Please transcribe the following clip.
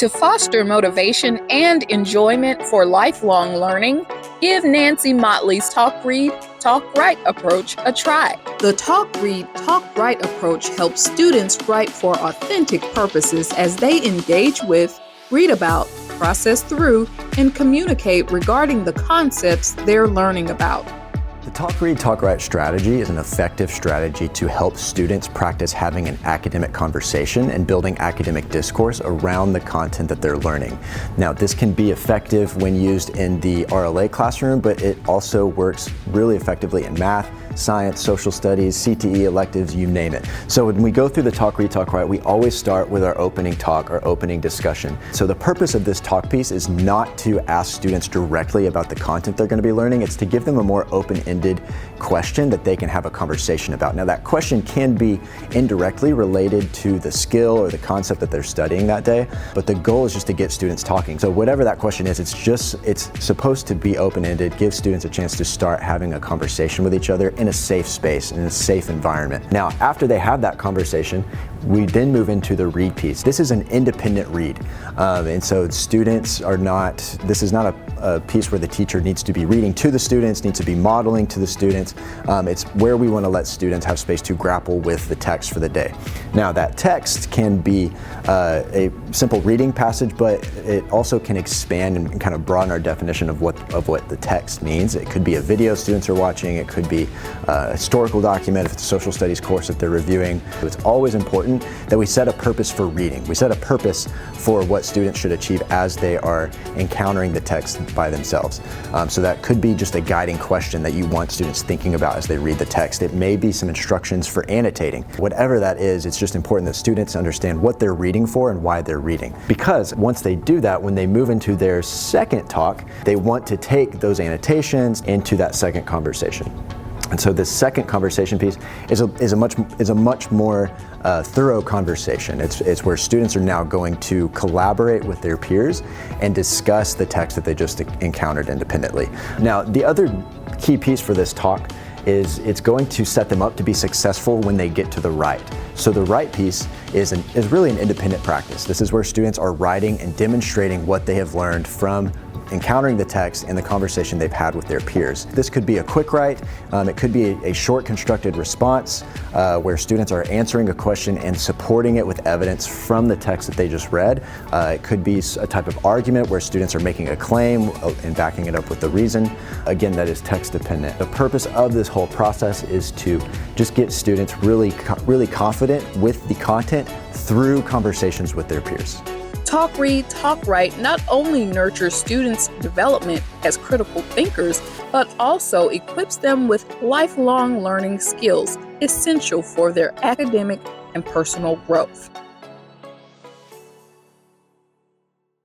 To foster motivation and enjoyment for lifelong learning, give Nancy Motley's Talk Read, Talk Write approach a try. The Talk Read, Talk Write approach helps students write for authentic purposes as they engage with, read about, process through, and communicate regarding the concepts they're learning about. The Talk Read, Talk Write strategy is an effective strategy to help students practice having an academic conversation and building academic discourse around the content that they're learning. Now, this can be effective when used in the RLA classroom, but it also works really effectively in math, science, social studies, CTE, electives, you name it. So when we go through the Talk Read, Talk Write, we always start with our opening talk, our opening discussion. So the purpose of this talk piece is not to ask students directly about the content they're going to be learning. It's to give them a more open-ended question that they can have a conversation about. Now, that question can be indirectly related to the skill or the concept that they're studying that day, but the goal is just to get students talking. So whatever that question is, it's supposed to be open-ended, give students a chance to start having a conversation with each other in a safe space, in a safe environment. Now, after they have that conversation, we then move into the read piece. This is an independent read. And so students are not, this is not a piece where the teacher needs to be reading to the students, needs to be modeling to the students. It's where we want to let students have space to grapple with the text for the day. Now, that text can be a simple reading passage, but it also can expand and kind of broaden our definition of what the text means. It could be a video students are watching, it could be a historical document if it's a social studies course that they're reviewing. It's always important that we set a purpose for reading. We set a purpose for what students should achieve as they are encountering the text by themselves. So that could be just a guiding question that you want students thinking about as they read the text. It may be some instructions for annotating. Whatever that is, it's just important that students understand what they're reading for and why they're reading. Because once they do that, when they move into their second talk, they want to take those annotations into that second conversation. And so this second conversation piece is a much more thorough conversation. It's where students are now going to collaborate with their peers and discuss the text that they just encountered independently. Now, the other key piece for this talk is it's going to set them up to be successful when they get to the write. So the write piece is really an independent practice. This is where students are writing and demonstrating what they have learned from encountering the text and the conversation they've had with their peers. This could be a quick write, it could be a short constructed response where students are answering a question and supporting it with evidence from the text that they just read. It could be a type of argument where students are making a claim and backing it up with the reason. Again, that is text dependent. The purpose of this whole process is to just get students really confident with the content through conversations with their peers. Talk Read, Talk Write not only nurtures students' development as critical thinkers, but also equips them with lifelong learning skills essential for their academic and personal growth.